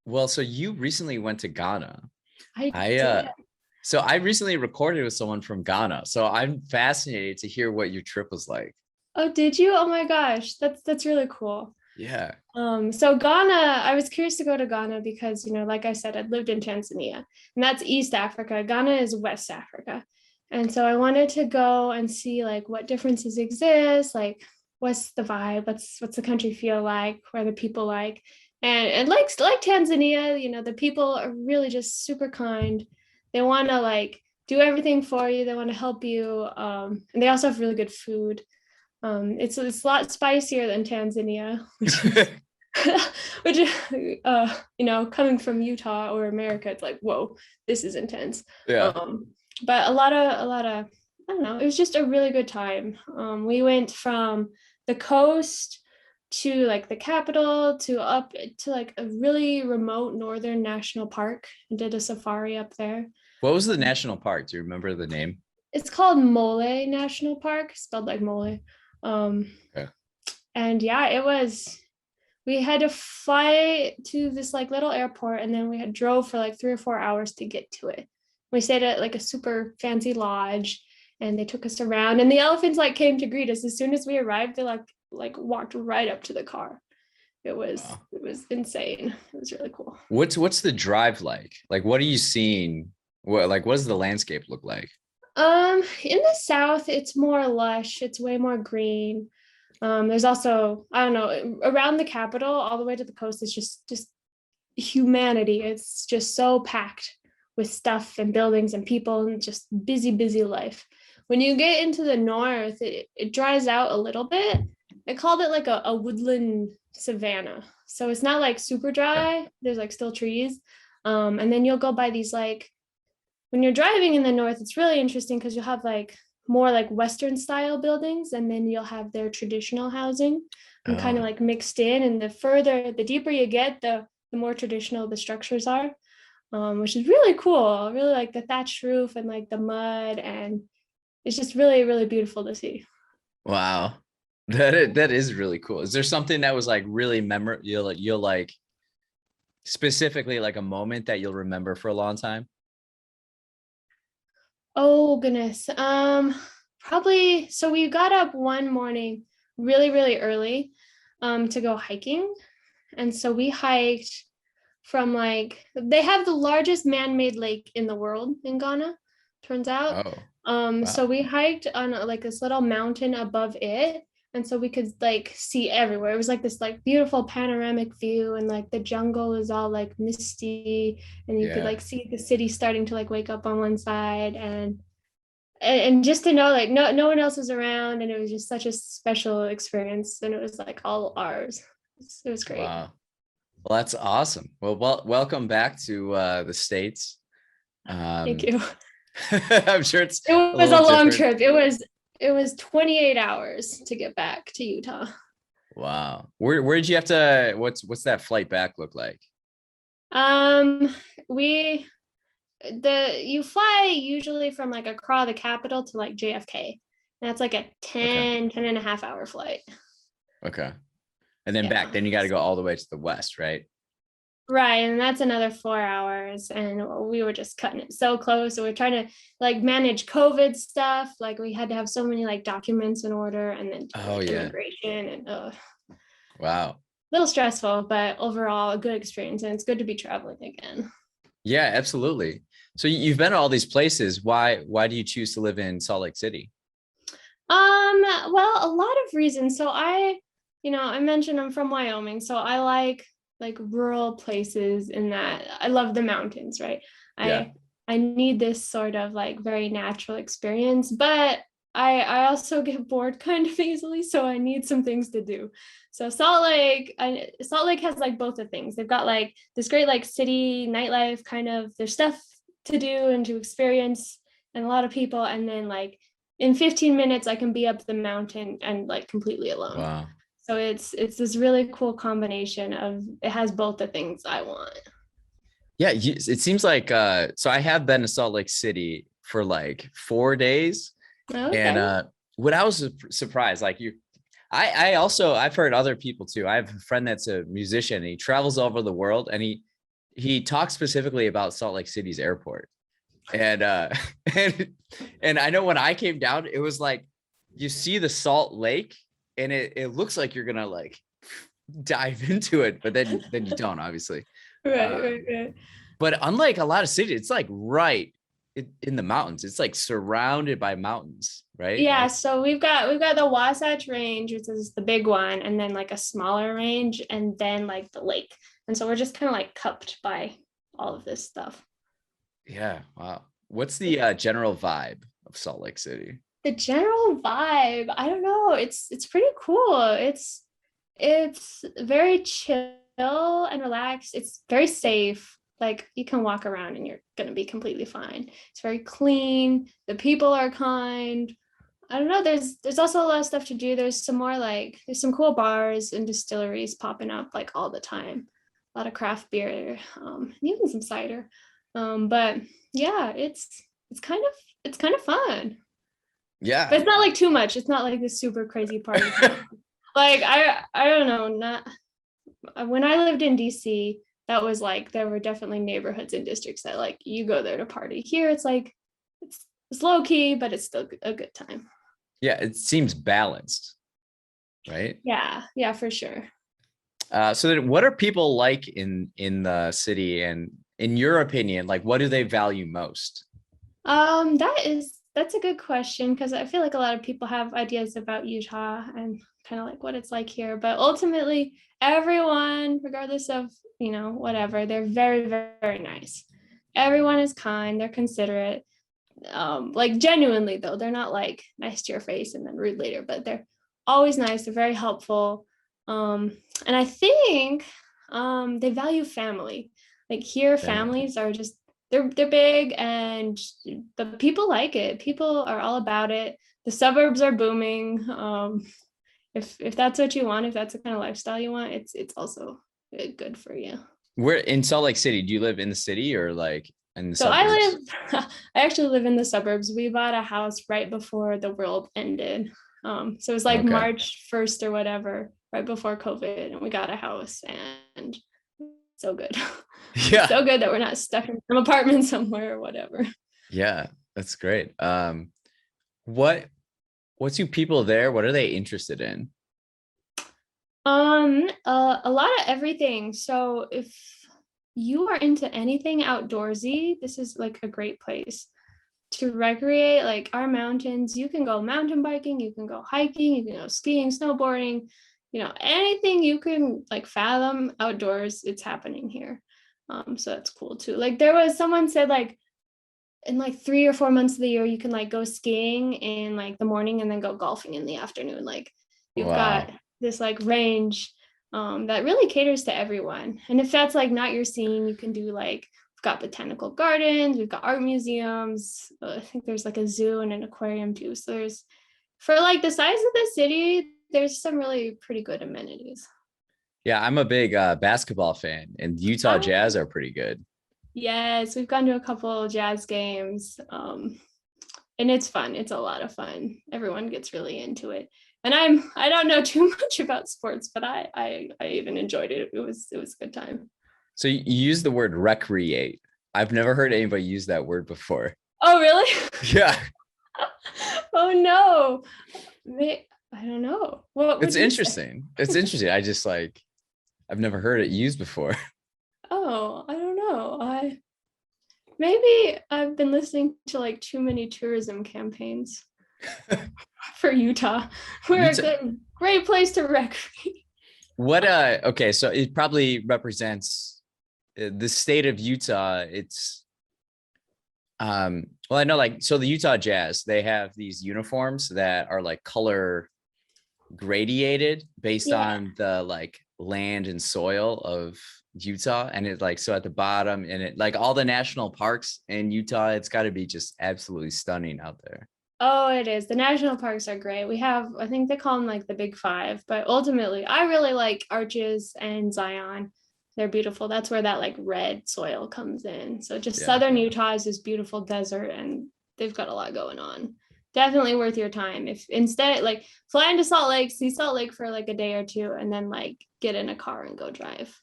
Well, so you recently went to Ghana. I I did. so I recently recorded with someone from Ghana. So I'm fascinated to hear what your trip was like. Oh, did you? Oh my gosh, that's really cool. Yeah. So Ghana, I was curious to go to Ghana because, like I said, I'd lived in Tanzania, and that's East Africa. Ghana is West Africa. And so I wanted to go and see like what differences exist, like what's the vibe, what's the country feel like, what are the people like. And like Tanzania, the people are really just super kind. They want to like do everything for you. They want to help you. And they also have really good food. It's a lot spicier than Tanzania, which is which coming from Utah or America, it's like, whoa, this is intense. Yeah. But a lot of I don't know, it was just a really good time. We went from the coast to like the capital to up to like a really remote northern national park and did a safari up there. What was the national park? Do you remember the name? It's called Mole National Park, spelled like mole. Um, Okay. and yeah, we had to fly to this like little airport, and then we had drove for like 3 or 4 hours to get to it. We stayed at like a super fancy lodge, and they took us around, and the elephants like came to greet us as soon as we arrived. They like walked right up to the car. It was Wow. it was insane. It was really cool. What's the drive like? Like what are you seeing? What does the landscape look like? In the south, it's more lush. It's way more green. There's also, I don't know, around the capital, all the way to the coast, is just humanity. It's just so packed with stuff and buildings and people and just busy life. When you get into the north, it dries out a little bit. I called it like a woodland savanna. So it's not like super Okay. dry. There's like still trees. And then you'll go by these like when you're driving in the north, it's really interesting because you'll have like more like Western style buildings, and then you'll have their traditional housing and kind of Oh, like mixed in. And the deeper you get, the more traditional the structures are, which is really cool. I really like the thatched roof and like the mud, and it's just really, really beautiful to see. wow. That is really cool. Is there something that was like really memorable? You'll like specifically like a moment that you'll remember for a long time? Oh goodness. Probably so we got up one morning really, really early to go hiking. And so we hiked from like they have the largest man-made lake in the world in Ghana, turns out. Oh, So wow. we hiked on like this little mountain above it. And so we could like see everywhere. It was like this like beautiful panoramic view, and like the jungle is all like misty, and you could Yeah. like see the city starting to like wake up on one side, and just to know like no one else was around, and it was just such a special experience, and it was like all ours. It was great. Wow. Well, that's awesome. Welcome back to the States. Thank Um, you. I'm sure it's It a was little a long different. trip. It was 28 hours to get back to Utah. Wow. Where did you have to what's that flight back look like? Um, we the you fly usually from like Accra, the capital, to like JFK. And that's like a Okay. 10.5 hour flight. Okay. And then back, Yeah. then you got to go all the way to the west, right? Right, and that's another 4 hours, and we were just cutting it so close. So we're trying to like manage COVID stuff. Like we had to have so many like documents in order, and then do Oh like yeah. immigration, and a Wow. little stressful, but overall a good experience, and it's good to be traveling again. Yeah, absolutely. So you've been to all these places. Why do you choose to live in Salt Lake City? Well, a lot of reasons. So I mentioned I'm from Wyoming, so I like rural places in that I love the mountains, right? Yeah. I need this sort of like very natural experience, but I also get bored kind of easily, so I need some things to do. So Salt Lake has like both the things. They've got like this great like city nightlife kind of there's stuff to do and to experience and a lot of people, and then like in 15 minutes I can be up the mountain and like completely alone. Wow. So it's this really cool combination of it has both the things I want. Yeah, it seems like so I have been to Salt Lake City for like 4 days. And Okay. what I was surprised, like I also I've heard other people too. I have a friend that's a musician and he travels all over the world and he talked specifically about Salt Lake City's airport. And and and I know when I came down, it was like you see the Salt Lake and it looks like you're gonna like dive into it, but then you don't, obviously. Right, Uh, right, right. but unlike a lot of cities, it's like right in the mountains. It's like surrounded by mountains, right? Yeah, Like, so we've got the Wasatch Range, which is the big one, and then like a smaller range, and then like the lake. And so we're just kind of like cupped by all of this stuff. yeah, wow. What's the general vibe of Salt Lake City? The general vibe, I don't know, it's pretty cool. It's very chill and relaxed. It's very safe. Like you can walk around and you're gonna be completely fine. It's very clean. The people are kind. I don't know. There's also a lot of stuff to do. There's some more like there's some cool bars and distilleries popping up like all the time. A lot of craft beer, and even some cider. But yeah, it's kind of fun. But Yeah. it's not like too much. It's not like this super crazy party. Like I don't know. Not when I lived in DC, that was like there were definitely neighborhoods and districts that like you go there to party. Here it's like it's low key, but it's still a good time. Yeah, it seems balanced, right? Yeah, yeah, for sure. So then what are people like in the city, and in your opinion, like what do they value most? That's a good question because I feel like a lot of people have ideas about Utah and kind of like what it's like here. But ultimately, everyone, regardless of, whatever, they're very, very, very nice. Everyone is kind, they're considerate. Like genuinely though, they're not like nice to your face and then rude later, but they're always nice, they're very helpful. And I think they value family. Like here, Family. families are just they're big and the people like it. People are all about it. The suburbs are booming. If that's what you want, if that's the kind of lifestyle you want, it's also good for you. We're in Salt Lake City. Do you live in the city or like in the So I suburbs? live, I actually live in the suburbs. We bought a house right before the world ended. So it was like Okay. March 1st or whatever, right before COVID, and we got a house and so good. It's Yeah. so good that we're not stuck in some apartment somewhere or whatever. Yeah, that's great. What what's you people there? What are they interested in? A lot of everything. So if you are into anything outdoorsy, this is like a great place to recreate. Like our mountains, you can go mountain biking, you can go hiking, you can go skiing, snowboarding, anything you can like fathom outdoors, it's happening here. So that's cool too. Like there was someone said like in like 3 or 4 months of the year, you can like go skiing in like the morning and then go golfing in the afternoon. Like you've got Wow. this like range that really caters to everyone. And if that's like not your scene, you can do like we've got botanical gardens, we've got art museums. I think there's like a zoo and an aquarium too. So there's for like the size of the city, there's some really pretty good amenities. Yeah, I'm a big basketball fan, and Utah Ah, Jazz are pretty good. yes, we've gone to a couple jazz games. And it's fun. It's a lot of fun. Everyone gets really into it. And I don't know too much about sports, but I even enjoyed it. It was a good time. So you use the word recreate. I've never heard anybody use that word before. Oh, really? Yeah, Oh no. I don't know. What it's would you say? interesting. It's interesting. I just like I've never heard it used before. Oh, I don't know. I maybe I've been listening to like too many tourism campaigns for Utah. We're a Utah, good, great place to recreate. what okay, so it probably represents the state of Utah. It's well, I know like so the Utah Jazz, they have these uniforms that are like color gradiated based Yeah. on the like land and soil of Utah. And it like so at the bottom and it like all the national parks in Utah, it's got to be just absolutely stunning out there. Oh, it is. The national parks are great. We have, I think they call them like the big five, but ultimately, I really like Arches and Zion. They're beautiful. That's where that like red soil comes in. So just Yeah. southern Utah is this beautiful desert and they've got a lot going on. Definitely worth your time. If instead, like fly into Salt Lake, see Salt Lake for like a day or two, and then like get in a car and go drive.